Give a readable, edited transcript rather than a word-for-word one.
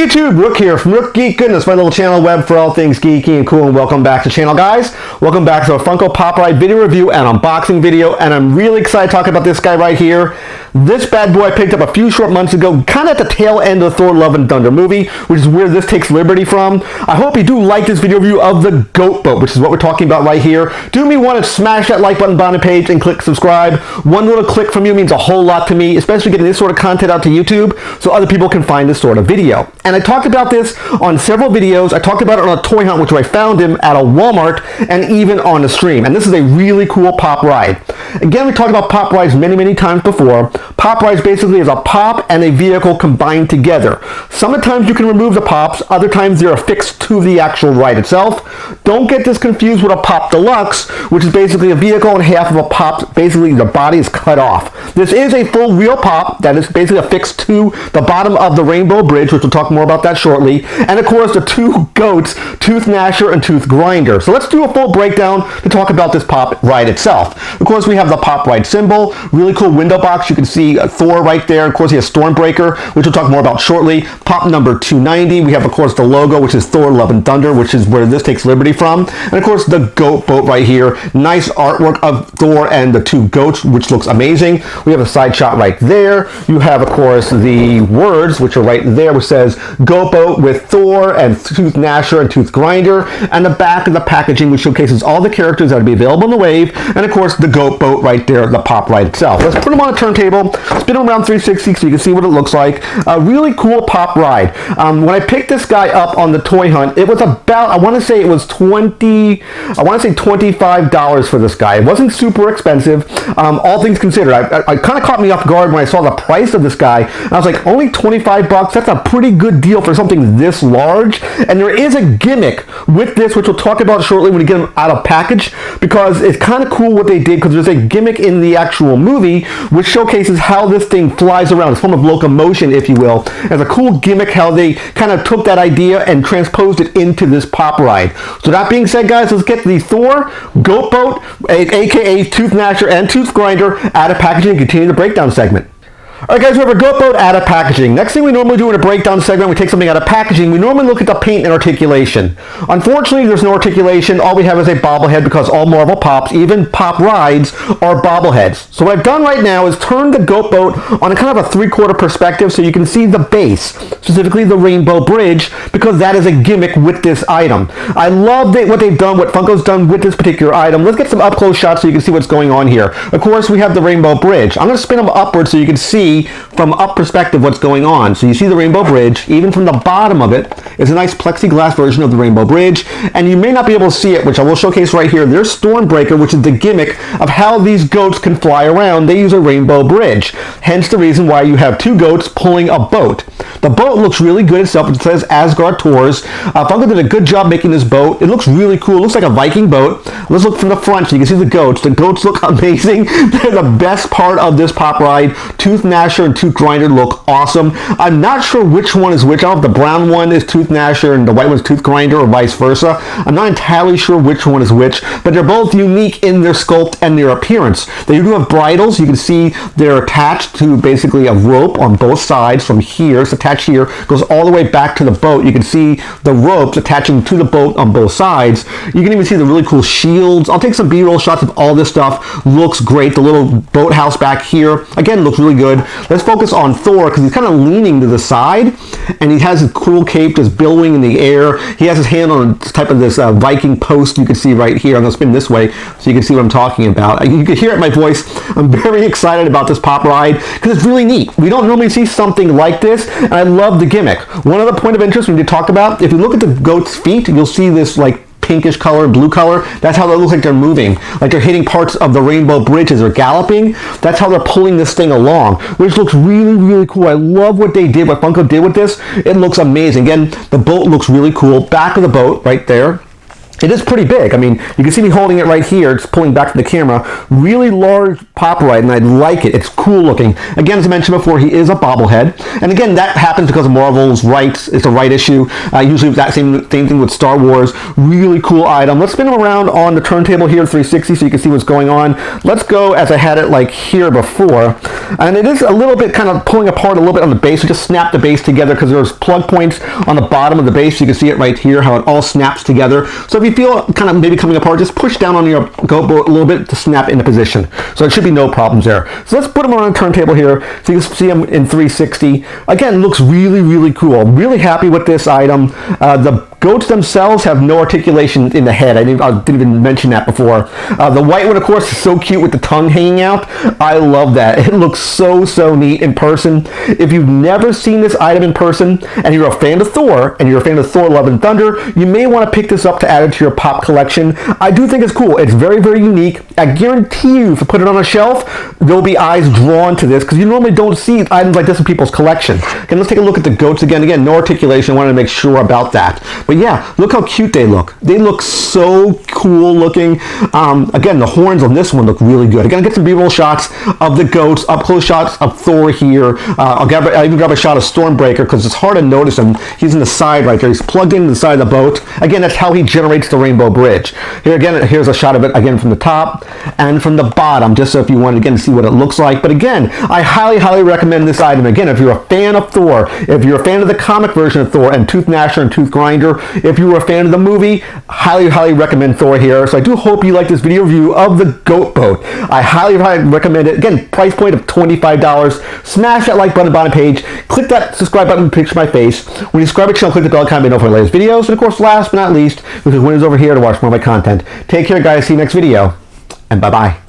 YouTube, Rook here from Rook Geek Goodness, my little channel web for all things geeky and cool, and welcome back to the channel, guys. Welcome back to a Funko Pop Ride video review and unboxing video, and I'm really excited to talk about this guy right here. This bad boy I picked up a few short months ago, kind of at the tail end of the Thor Love and Thunder movie, which is where this takes liberty from. I hope you do like this video review of the Goat Boat, which is what we're talking about right here. Do me want to smash that like button on the page and click subscribe. One little click from you means a whole lot to me, especially getting this sort of content out to YouTube so other people can find this sort of video. And I talked about this on several videos. I talked about it on a toy hunt, which I found him at a Walmart, and even on the stream. And this is a really cool pop ride. Again, we talked about pop rides many times before. Pop rides basically is a pop and a vehicle combined together. Sometimes you can remove the pops, other times they're affixed to the actual ride itself. Don't get this confused with a Pop Deluxe, which is basically a vehicle and half of a pop, basically the body is cut off. This is a full real pop that is basically affixed to the bottom of the Rainbow Bridge, which we'll talk more about that shortly. And of course the two goats, Tooth Gnasher and Tooth Grinder. So let's do a full breakdown to talk about this pop ride itself. Of course we have the pop ride symbol, really cool window box. You can see Thor right there. Of course he has Stormbreaker, which we'll talk more about shortly. Pop number 290. We have of course the logo, which is Thor Love and Thunder, which is where this takes liberty from. And of course the Goat Boat right here. Nice artwork of Thor and the two goats, which looks amazing. We have a side shot right there. You have of course the words, which are right there, which says Goat Boat with Thor and Tooth Gnasher and Tooth Grinder, and the back of the packaging, which showcases all the characters that will be available in the wave, and of course the Goat Boat right there, the pop ride itself. Let's put them on a turntable, spin them around 360 so you can see what it looks like. A really cool pop ride. When I picked this guy up on the toy hunt, it was about, I want to say it was $25 for this guy. It wasn't super expensive, all things considered. I kind of caught me off guard when I saw the price of this guy, and I was like, only 25 bucks? That's a pretty good deal for something this large. And there is a gimmick with this, which we'll talk about shortly when we get them out of package, because it's kind of cool what they did, because there's a gimmick in the actual movie which showcases how this thing flies around. It's a form of locomotion, if you will. It's a cool gimmick how they kind of took that idea and transposed it into this pop ride. So that being said, guys, let's get the Thor, Goat Boat, aka Tooth Gnasher and Tooth Grinder out of packaging and continue the breakdown segment. Alright guys, we have a Goat Boat out of packaging. Next thing we normally do in a breakdown segment, we take something out of packaging. We normally look at the paint and articulation. Unfortunately, there's no articulation. All we have is a bobblehead, because all Marvel Pops, even pop rides, are bobbleheads. So what I've done right now is turn the Goat Boat on a kind of a 3/4 perspective so you can see the base, specifically the Rainbow Bridge, because that is a gimmick with this item. I love what they've done, what Funko's done with this particular item. Let's get some up-close shots so you can see what's going on here. Of course, we have the Rainbow Bridge. I'm going to spin them upwards so you can see from up perspective what's going on. So you see the Rainbow Bridge. Even from the bottom of it is a nice plexiglass version of the Rainbow Bridge, and you may not be able to see it, which I will showcase right here. There's Stormbreaker, which is the gimmick of how these goats can fly around. They use a Rainbow Bridge, hence the reason why you have two goats pulling a boat. The boat looks really good itself. It says Asgard Tours. Funko did a good job making this boat. It looks really cool. It looks like a Viking boat. Let's look from the front so you can see the goats. The goats look amazing. They're the best part of this pop ride. Tooth Gnasher and Tooth Grinder look awesome. I'm not sure which one is which. I don't know if the brown one is Tooth Gnasher and the white one is Tooth Grinder, or vice versa. I'm not entirely sure which one is which, but they're both unique in their sculpt and their appearance. They do have bridles. You can see they're attached to basically a rope on both sides from here. It's attached here, goes all the way back to the boat. You can see the ropes attaching to the boat on both sides. You can even see the really cool shields. I'll take some B-roll shots of all this stuff. Looks great. The little boathouse back here, again, looks really good. Let's focus on Thor, because he's kind of leaning to the side, and he has a cool cape just billowing in the air. He has his hand on type of this Viking post you can see right here. I'm going to spin this way so you can see what I'm talking about. You can hear it in my voice. I'm very excited about this pop ride because it's really neat. We don't normally see something like this, and I love the gimmick. One other point of interest we need to talk about, if you look at the goat's feet, you'll see this like pinkish color, blue color. That's how they look like they're moving, like they're hitting parts of the Rainbow Bridge as they're galloping. That's how they're pulling this thing along, which looks really cool. I love what they did, what Funko did with this. It looks amazing. Again, the boat looks really cool. Back of the boat right there. It is pretty big. I mean, you can see me holding it right here. It's pulling back to the camera. Really large pop right, and I like it. It's cool looking. Again, as I mentioned before, he is a bobblehead, and again, that happens because of Marvel's rights. It's a right issue. Usually that same thing with Star Wars. Really cool item. Let's spin him around on the turntable here, 360, so you can see what's going on. Let's go as I had it like here before, and it is a little bit kind of pulling apart a little bit on the base. So just snap the base together because there's plug points on the bottom of the base. You can see it right here, how it all snaps together. So if you feel kind of maybe coming apart, just push down on your goat boat a little bit to snap into position. So it should be no problems there. So let's put them on a turntable here so you can see them in 360. Again, looks really, really cool. I'm really happy with this item. The goats themselves have no articulation in the head. I didn't even mention that before. The white one, of course, is so cute with the tongue hanging out. I love that. It looks so, so neat in person. If you've never seen this item in person and you're a fan of Thor and you're a fan of Thor Love and Thunder, you may want to pick this up to add it to your pop collection. I do think it's cool. It's very, very unique. I guarantee you, if you put it on a shelf, there'll be eyes drawn to this because you normally don't see items like this in people's collection. Okay, let's take a look at the goats again. Again, no articulation. I wanted to make sure about that. But yeah, look how cute they look. They look so cool looking. Again, the horns on this one look really good. Again, I get some B-roll shots of the goats, up close shots of Thor here. I'll even grab a shot of Stormbreaker because it's hard to notice him. He's in the side right there. He's plugged into the side of the boat. Again, that's how he generates the rainbow bridge. Here again, here's a shot of it again from the top and from the bottom, just so if you want to again see what it looks like. But again, I highly, highly recommend this item. Again, if you're a fan of Thor, if you're a fan of the comic version of Thor and Tooth Gnasher and Tooth Grinder, if you were a fan of the movie, highly, highly recommend Thor here. So I do hope you like this video review of the goat boat. I highly, highly recommend it. Again, price point of $25. Smash that like button on the bottom page. Click that subscribe button to picture my face. When you subscribe to the channel, click the bell icon to know for the latest videos. And of course, last but not least, because Win is over here to watch more of my content. Take care, guys. See you next video. And bye-bye.